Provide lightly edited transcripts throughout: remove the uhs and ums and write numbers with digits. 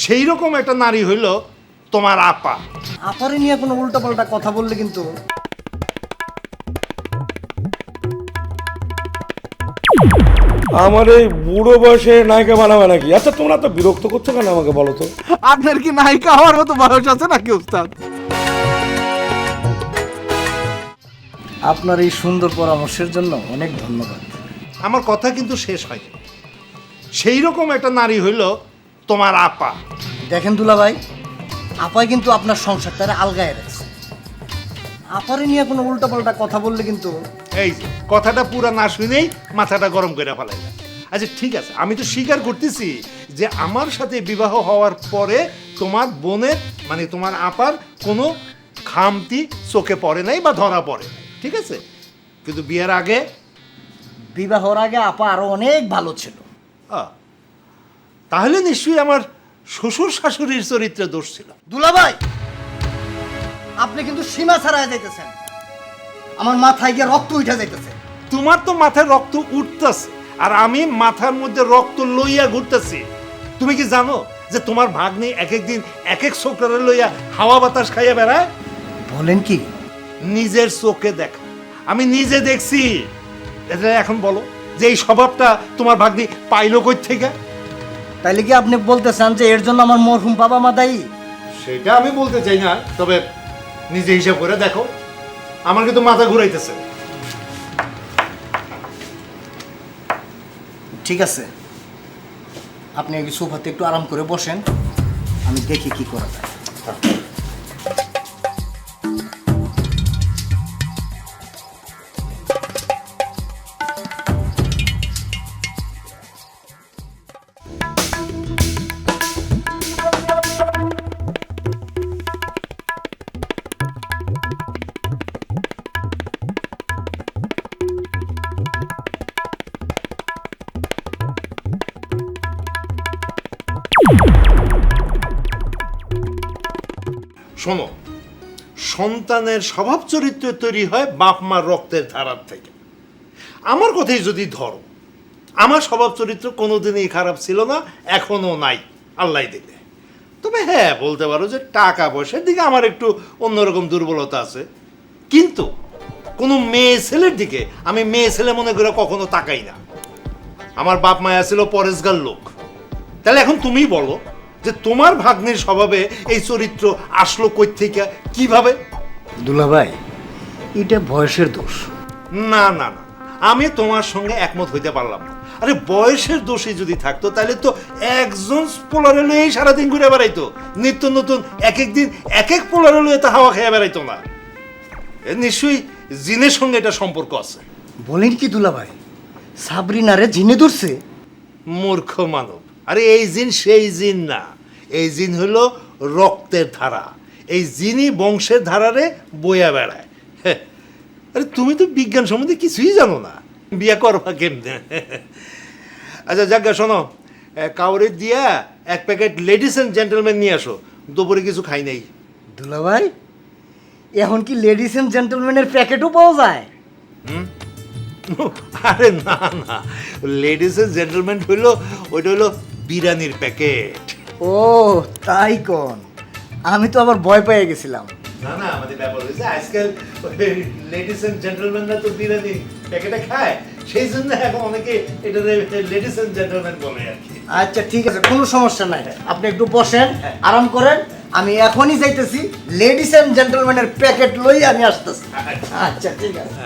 সেই রকম একটা নারী হইল তোমার আপা। আপারে নিয়ে কোনো উল্টাপাল্টা কথা বললে কিন্তু আমার এই বুড়ো বয়সে নায়িকা বানাবে নাকি? আচ্ছা তোমরা তো বিরক্ত করছো কেন আমাকে বলো তো? আপনার কি নায়িকা হওয়ার মতো বয়স আছে নাকি উস্তাদ? আপনার এই সুন্দর পরামর্শের জন্য অনেক ধন্যবাদ। আমার কথা কিন্তু শেষ হয়নি। সেই রকম একটা নারী হইল তোমার আপা। দেখেন দুলাভাই, আপাই কিন্তু আপনার সংসারটারে আলগায় রাখছে। আপারে নিয়ে কোনো উল্টাপাল্টা কথা বললে কিন্তু এই যে কথাটা পুরা না শুনেই মাথাটা গরম করে ফেলাইলা। আচ্ছা ঠিক আছে, আমি তো স্বীকার করতেছি যে আমার সাথে বিবাহ হওয়ার পরে তোমার বোনের মানে তোমার আপার কোনো খামতি চোখে পড়ে নাই বা ধরা পড়ে নাই, ঠিক আছে। কিন্তু বিয়ের আগে বিবাহর আগে আপা আরো অনেক ভালো ছিল। তাহলে নিশ্চয়ই আমার শ্বশুর শাশুড়ির চরিত্রে দোষ ছিল। দুলাভাই, আপনি কিন্তু সীমা ছাড়াই যাইতেছেন। আমার মাথায় গিয়ে রক্ত উঠে যাইতেছে। তোমার তো মাথায় রক্ত উঠতেছে আর আমি মাথার মধ্যে রক্ত লইয়া ঘুরতেছি। তুমি কি জানো যে তোমার ভাগ্নি এক একদিন এক এক ছোকরা লইয়া হাওয়া বাতাস খাইয়া বেড়ায়? বলেন কি? নিজের চোখে দেখা, আমি নিজে দেখছি। এটা এখন বলো যে এই স্বভাবটা তোমার ভাগ্নি পাইলো কই থেকে? তাইলে কি আপনি বলতে চান যে এর জন্য আমার মরহুম বাবা মা দায়ী? সেটা আমি বলতে চাই না, তবে নিজে হিসাব করে দেখো, আমার কিন্তু মাথা ঘুরাইতেছে। ঠিক আছে, আপনি এই সোফাতে একটু আরাম করে বসেন, আমি দেখি কি করা যায়। শোনো, সন্তানের স্বভাব চরিত্র তৈরি হয় বাপ মার রক্তের ধারার থেকে। আমার কথাই যদি ধরো, আমার স্বভাব চরিত্র কোনোদিনই খারাপ ছিল না, এখনো নাই, আল্লাহ দিলে। তবে হ্যাঁ, বলতে পারো যে টাকা পয়সার দিকে আমার একটু অন্যরকম দুর্বলতা আছে। কিন্তু কোনো মেয়ে ছেলের দিকে আমি মেয়ে ছেলে মনে করে কখনো তাকাই না। আমার বাপ মায়া ছিল পরেশগার লোক। তাহলে এখন তুমি বলো যে তোমার ভাগ্নের স্বভাবে এই চরিত্র আসলো কই থেকে, কিভাবে? দুলাভাই, এটা বয়সের দোষ। না না না, আমি তোমার সঙ্গে একমত হইতে পারলাম না। আরে বয়সের দোষে যদি থাকতো তাহলে তো একজন পোলারে লইয়ে সারাদিন ঘুরে বেড়াইতো, নিত্য নতুন এক এক দিন এক এক পোলারে লইয়ে তো হাওয়া খেয়ে বেড়াইতো না। নিশ্চয়ই জিনের সঙ্গে এটা সম্পর্ক আছে। বলেন কি দুলাভাই, সাবরিনারে জিনে ধরছে? মূর্খ মানব, আরে এই জিন সেই জিন না, এই জিন হলো রক্তের ধারা। এই জিনই বংশের ধারারে বইয়া বেড়ায়। হ্যাঁ, আরে তুমি তো বিজ্ঞান সম্বন্ধে কিছুই জানো না, বিয়ে করবা কেমনে? আচ্ছা যাজ্ঞা, শোনো, কাউরে দিয়া এক প্যাকেট লেডিস অ্যান্ড জেন্টলম্যান নিয়ে আসো, দুপুরে কিছু খাই নাই। দুলাভাই, এখন কি লেডিস এন্ড জেন্টলম্যানের প্যাকেটও পাওয়া যায়? আরে না না, লেডিস অ্যান্ড জেন্টলম্যান হইলো ওইটা হইলো বিরিয়ানির প্যাকেট। ও তাই কোন, আমি তো আবার ভয় পেয়ে গেছিলাম। না না, আমাদের ব্যাপার হয়েছে আজকাল লেডিস এন্ড জেন্টলম্যানরা তো বিরিয়ানি প্যাকেটে খায়, সেই জন্য এখন অনেকে এটা লেডিস এন্ড জেন্টলম্যান বলে আর কি। আচ্ছা ঠিক আছে, কোনো সমস্যা নাই, আপনি একটু বসেন, আরাম করেন, আমি এখনই যাইতেছি, লেডিস এন্ড জেন্টলম্যানের প্যাকেট লই আমি আসতেছি। আচ্ছা ঠিক আছে।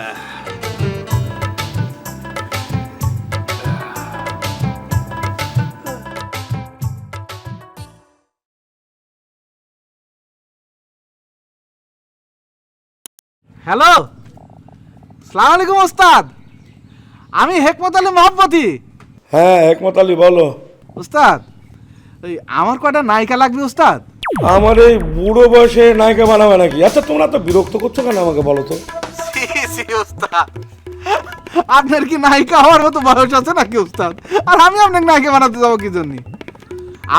হ্যালো, আসসালামু আলাইকুম ওস্তাদ, আমি হেকমত আলী মহব্বতী। হ্যাঁ হেকমত আলী, বলো। উস্তাদ, ওই আমার কয়টা নায়িকা লাগবে উস্তাদ। আমার এই বুড়ো বয়সে নায়িকা বানাবে নাকি? আচ্ছা তোমরা তো বিরক্ত করছো কেন আমাকে বলো তো? উস্তাদ, আপনার কি নায়িকা হওয়ার মতো বয়স আছে নাকি উস্তাদ? আর আমি আপনাকে নায়িকা বানাতে যাবো কি জন্য?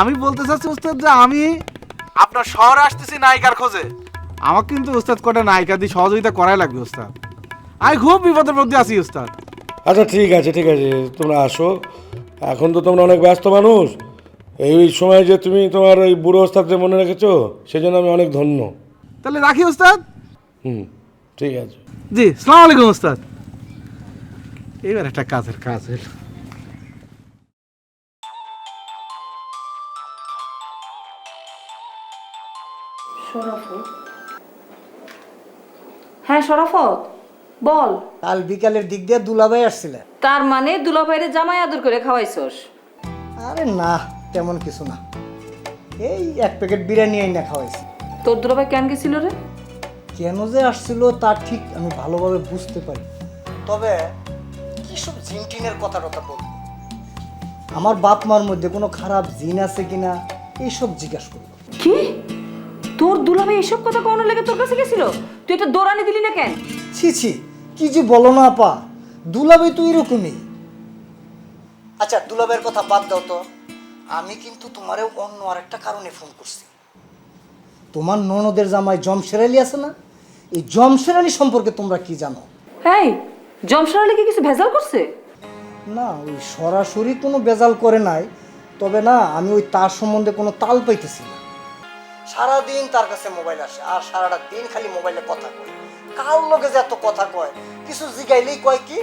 আমি বলতে চাচ্ছি উস্তাদ যে আমি আপনার শহরে আসতেছি নায়িকার খোঁজে। আমাকে কিন্তু উস্তাদ কটা নায়িকা দিয়ে সহযোগিতা করাই লাগবে উস্তাদ। আমি খুব বিপদের মধ্যে আছি উস্তাদ। আচ্ছা ঠিক আছে ঠিক আছে, তোমরা আসো। এখন তো তোমরা অনেক ব্যস্ত মানুষ, এই সময় যে তুমি তোমার ওই বুড়ো ওস্তাদকে মনে রেখেছো সেজন্য আমি অনেক ধন্য। তাহলে রাখি ওস্তাদ। হুম, ঠিক আছে। জি, সালাম আলাইকুম ওস্তাদ। এবার একটা কাজের কাজ হলো। শরাফত, হ্যাঁ শরাফত বল। কাল বিকালের দিক দিয়ে দুলাভাই আসছিলেন। তার মানে দুলাভাইরে জামাই আদর করে খাওয়াইছস? আরে না, তেমন কিছু না, এই এক প্যাকেট বিরিয়ানি আইনা খাওয়াইছি। তোর দুলাভাই কেন গেছিল রে? কেন যে আসছিল তা ঠিক আমি ভালোভাবে বুঝতে পারি, তবে কি সব জিন টিনের কথা বল, আমার বাপ মার মধ্যে কোনো খারাপ জিন আছে কিনা এইসব জিজ্ঞাসা করবো। কি তোর দুলাভাই এসব কথা কোনো লেগে তোর কাছে গেছিল? তুই এটা দৌড়ানি দিলি না কেন? ছি ছি, কি যে বলো না আপা, দুলাভাই তো এরকমই। আচ্ছা দুলাভাইয়ের কথা বাদ দাও তো, আমি কিন্তু তোমারে অন্য আরেকটা কারণে ফোন করছি। তোমার ননদের জামাই জমশের আলী আছে না, এই জমশের আলী সম্পর্কে তোমরা কি জানো? এই জমশার আলী কি কিছু ভেজাল করছে? না, ওই সরাসরি কোনো বেজাল করে নাই, তবে না আমি ওই তার সম্বন্ধে কোনো তাল পাইতেছি না। সারাদিন তার কাছে মোবাইল আসে আর সারাটা দিন খালি মোবাইলে কথা কয়। কার লোকে যে এত কথা কয়, কিছু জিগাইলেই কয় কি,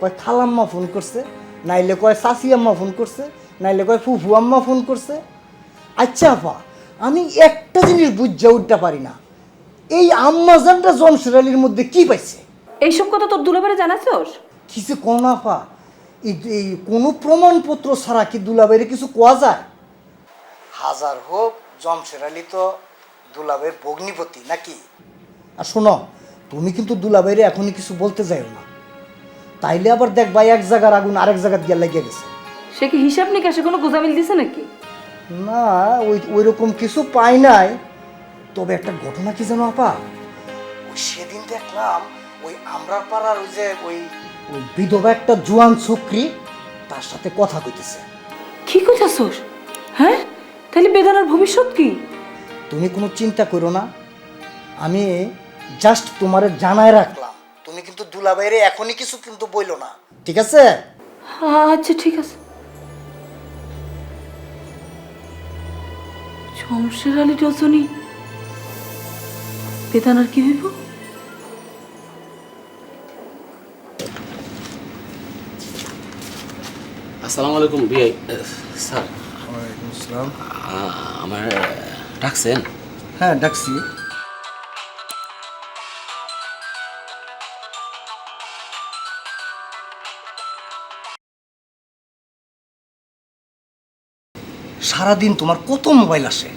কয় খালাম্মা ফোন করছে, নাইলে কয় চাচি আম্মা ফোন করছে, নাইলে কয় ফুফু আম্মা ফোন করছে। আচ্ছা আপা, আমি একটা জিনিস বুঝা উঠতে পারি না, এই আম্মাজানটা জমশের আলীর মধ্যে কি পাইছে? এইসব কথা তোর দুলাভাইরে জানাছস? কিছু কোন আপা, এই কোনো প্রমাণপত্র ছাড়া কি দুলাভাইয়ের কিছু কোয়া যায়? হাজার হোক জমশের আলী তো দুলাভাইয়ের ভগ্নিপতি নাকি। আর শোনো, তুমি কিন্তু দুলাভাইরে এখনই কিছু বলতে যাইও না, তাইলে আবার দেখবা এক জায়গার আগুন আরেক জায়গায় গিয়ে লেগে গেছে। সে কি হিসাব নিকাশে কোনো গোজামিল দিছে নাকি? না, ওই রকম কিছু পাই নাই, তবে একটা ঘটনা কি জানো আপা, ওই সেদিন দেখলাম ওই আমরার পাড়ার ওই বিধবা একটা জোয়ান ছোকরি তার সাথে কথা কইতেছে। কি কইতাছস? হ্যাঁ, তাহলে বেদানার ভবিষ্যৎ কি? তুমি কোনো চিন্তা করো না, আমি জাস্ট তোমারে জানায় রাখলাম, তুমি কিন্তু দুলাভাইরে এখনই কিছু কিন্তু বইলো না, ঠিক আছে? আচ্ছা ঠিক আছে। জমশের আলী রজনী, বেদানার কি হইব? আসসালামু আলাইকুম বিআই স্যার। ওয়ালাইকুম আসসালাম। আমার ডাকছেন? হ্যাঁ ডাকছি। সারাদিন তোমার কত মোবাইল আসে?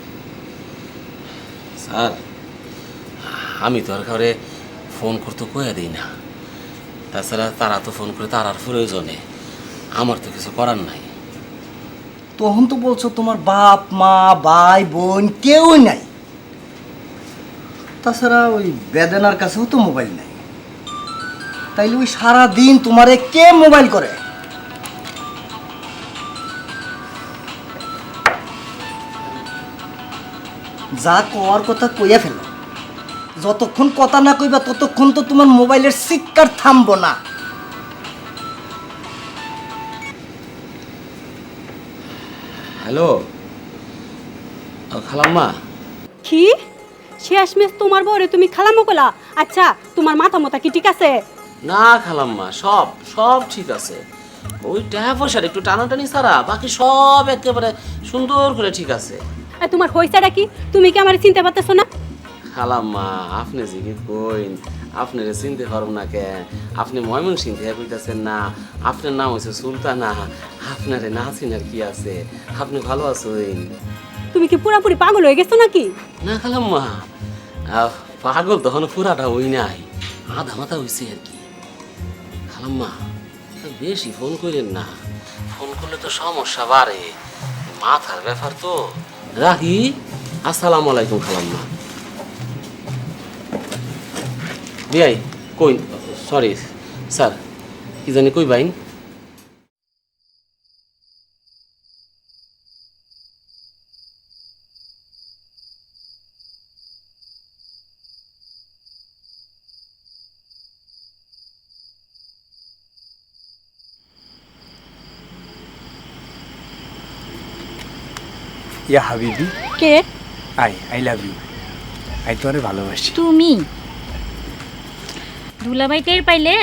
স্যার আমি তো আর কাউরে ফোন করতে কয়ে দিই না, তাছাড়া তারা তো ফোন করে তার আর প্রয়োজনে, আমার তো কিছু করার নাই। তখন তো বলছো তোমার বাপ মা ভাই বোন কেউই নাই, তাছাড়া ওই বেদনার কাছেও তো মোবাইল নাই, তাইলে ওই সারাদিন তোমারে কে মোবাইল করে? যা কওয়ার কথা কইয়া ফেলো, যতক্ষণ কথা না কইবা ততক্ষণ তো তোমার মোবাইলের চিৎকার থামবো না। হ্যালো খালাম্মা। কি শেষমেশ তোমার বউরে তুমি খালামো কলা? আচ্ছা তোমার মাথা মতা কি ঠিক আছে? না খালাম্মা, সব সব ঠিক আছে, ওই টাকা পয়সার একটু টানাটানি ছাড়া বাকি সব একেবারে সুন্দর করে ঠিক আছে। আর তোমার হইছাটা কি? তুমি কি আমার চিনতে পারতেছো না? খালাম্মা আপনি যে কি কইন, আপনারে চিনতে পারব না কে? আপনি ময়মনসিং থেকে কইতাছেন না, আপনার নাম হচ্ছে সুলতানা, আপনারে না চিনার কি আছে? আপনি ভালো আছেন? তুমি কি পুরাপুরি পাগল হয়ে গেছো নাকি? না খালাম্মা, পাগল তখন পুরাটা হই নাই, আধা মাথা হইছে আর কি। খালাম্মা বেশি ফোন করেন না, ফোন করলে তো সমস্যা বাড়ে, মাথার ব্যাপার তো। রাখি, আসসালামু আলাইকুম খালাম্মা। বিয়াই কই, সরি স্যার, কি জানি কই বাইন। ইয়া হাবিবি, কে আই লাভ ইউ। আই তোমারে ভালোবাসি। তুমি দুলাভাই টের পাইলে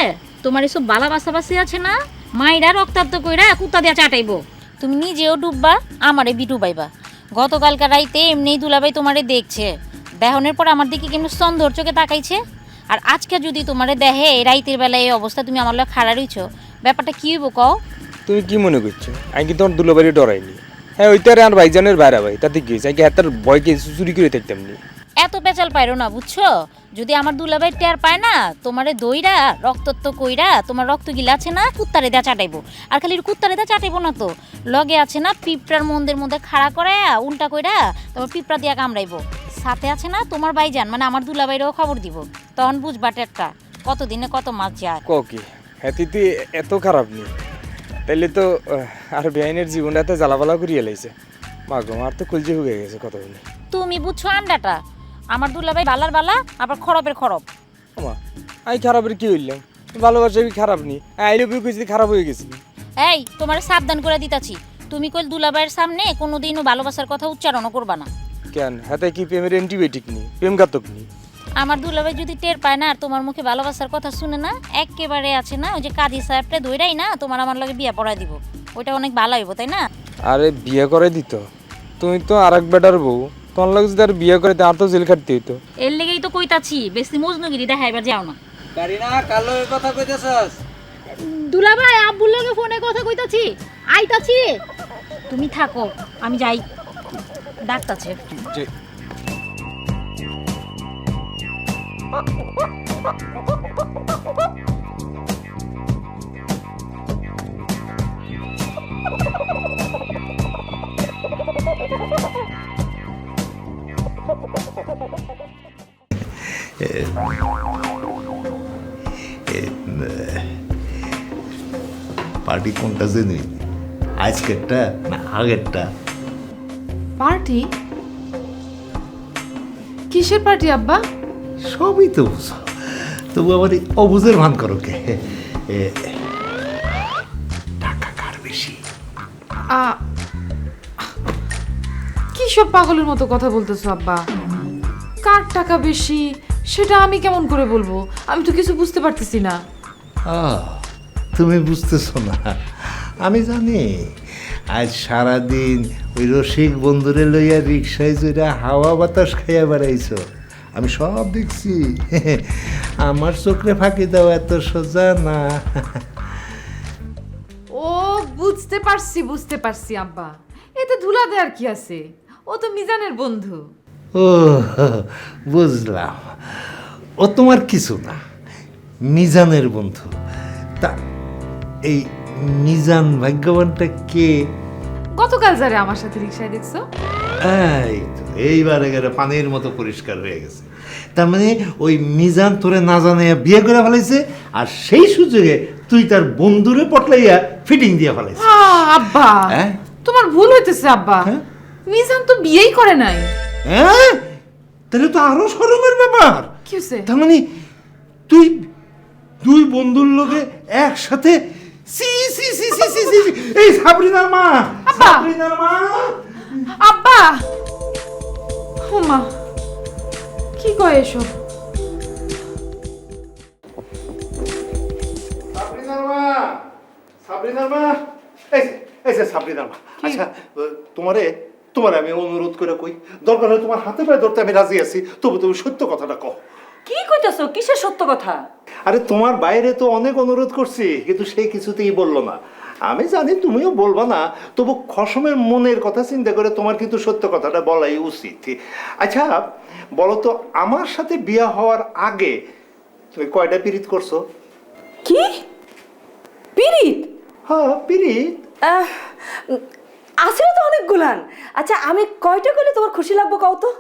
তোমার এসব বালা বাসাবাসি আছে না, মাইরা রক্তাক্ত কইরা কুত্তা দিয়া চাটাইবো। তুমি নিজেও ডুববা, আমারে বি ডুবাইবা। গতকালকার রাইতে এমনিই দুলাভাই তোমারে দেখছে, দেহনের পর আমার দিকে কেমন সন্দর চোখে তাকাইছে। আর আজকে যদি তোমারে দেহে রাইতের বেলায় এই অবস্থা, তুমি আমার লগে খাড়া রইছো, ব্যাপারটা কি হইব কও? তুমি কি মনে করছো আমি কি তোমার দুলাবাড়ি ডরাইনি? হ্যাঁ ওইটারে আর ভাইজানের বাইরা ভাই, তাতে কি হয়েছে? আমি কি হাতের ভয়কে চুরি করে থাকতাম নি। এত পেঁচাল পাইরো না, বুঝছো? যদি আমার দুলাভাই টের পায় না, তোমারে দইরা রক্তত্ব কইরা তোমার রক্ত গিলা আছে না কুত্তারে দেয়া চাটাইবো। আর খালি কুত্তারে দেয়া চাটাইবো না তো, লগে আছে না পিঁপড়ার মন্দের মধ্যে খাড়া করে উল্টা কইরা তোমার পিঁপড়া দিয়া কামড়াইবো। সাথে আছে না তোমার ভাইজান, মানে আমার দুলাভাইরেও খবর দিব। তখন বুঝবা টেরটা কতদিনে কত মাছ যায়। কি হ্যাঁ তুই এত খারাপ নি? তাইলে তো আর বেআইনের জীবনটাতে জ্বালাপালা করিয়ে লাইছে। মা গো, আমার তো কলজে হয়ে গেছে কথা বলে। তুমি বুঝছো আন্ডাটা, আমার দুলাভাই বালার বালা আবার খরপের খরপ। মা আমি খারাপের কি হইলাম? ভালোবাসা কি খারাপ নি? আই লাভ ইউ কইছি খারাপ হয়ে গেছি? এই তোমার সাবধান করে দিতাছি, তুমি কইল দুলাভাইয়ের সামনে কোনোদিনও ভালোবাসার কথা উচ্চারণ করবা না। কেন হাতে কি প্রেমের অ্যান্টিবায়োটিক নি? প্রেম ঘাতক নি? আমার দুলাভাই যদি টের পায় না আর তোমার মুখে ভালোবাসার কথা শুনে না, একেবারে আছে না ওই যে কাজী সাহেবটা ধইরাই না তোমার আমার লগে বিয়া পড়াই দিব। ওইটা অনেক ভালো হইব, তাই না? আরে বিয়ে করে দিত, তুমি তো আর এক বেটার বউ, তোমার লাগে যদি আর বিয়ে করে আর তো জেল খাটতে হইতো। এর লেগেই তো কইতাছি বেশি মজনুগিরি দেখাইবার যাও না। কারিনা কালো কথা কইতেছস? দুলাভাই আব্বুর লগে ফোনে কথা কইতাছি, আইতাছি। তুমি থাকো, আমি যাই, ডাকতাছে। পার্টি কোনটা জানি, আজকেরটা না আগেরটা? পার্টি? কিসের পার্টি আব্বা? সবই তো বুঝো, তবু আবার এই অবুঝের ভান করো কে? টাকা কার বেশি? কি সব পাগলের মতো কথা বলতেছো আব্বা? কার টাকা বেশি সেটা আমি কেমন করে বলবো? আমি তো কিছু বুঝতে পারতেছি না। তুমি বুঝতেছো না? আমি জানি আজ সারাদিন ওই রসিক বন্ধুরে লইয়া রিক্সায় জুড়ে হাওয়া বাতাস খাইয়া বেড়াইছো, আমি সব দেখছি। আমার চোখে ফাঁকি দাও এত সোজা না। ও বুঝতে পারছি আব্বা, এতে ধুলা দেওয়ার কি আছে? ও তো মিজানের বন্ধু। ও বুঝলাম, ও তোমার কিছু না, মিজানের বন্ধু। তা এই মিজান ভাগ্যবানটা কে? গতকাল যারে আমার সাথে রিক্সায় দেখছো? এই তো এইবারে গেলে পানির মতো পরিষ্কার হয়ে গেছে। তার মানে ওই মিজান তোরে না জানে বিয়ে করে ফেলাইছে, আর সেই সুযোগে তুই তার বন্ধুরে পটলাইয়া ফিটিং দিয়ে ফেলাইছে। আব্বা তোমার ভুল হইতেছে আব্বা, মিজান তো বিয়েই করে নাই। হ্যাঁ, তাহলে তো আরো শরমের ব্যাপার। কি হইছে? তার মানে তুই দুই বন্ধুর লোকে একসাথে? সি সি সি সি সি সি, এই সাবরিনার মা, সাবরিনার মা। আব্বা ও মা, কি কয় এসব? সাবরিনার মা, সাবরিনার মা, এই যে সাবরিনার মা। আচ্ছা তোমারে আমি অনুরোধ করে কই, দরকার হলে তোমার হাতে পায়ে ধরতে আমি রাজি আছি, তবু তুমি সত্য কথাটা কও। কি কইতাছো? কিসের সত্য কথা? আরে তোমার বাইরে তো অনেক অনুরোধ করছি, কিন্তু সেই কিছুতেই বললো না। আমি জানি তুমিও বলবা না, তবু খসমের মনের কথা চিন্তা করে তোমার কিন্তু সত্য কথাটা বলাই উচিত। আচ্ছা বলো তো, আমার সাথে বিয়ে হওয়ার আগে তুমি কয়টা পিরিত করছো? কি পিরিত? হ্যাঁ পিরিত আসলে তো অনেক গুলান। আচ্ছা আমি কয়টা করলে তোমার খুশি লাগবো কও তো?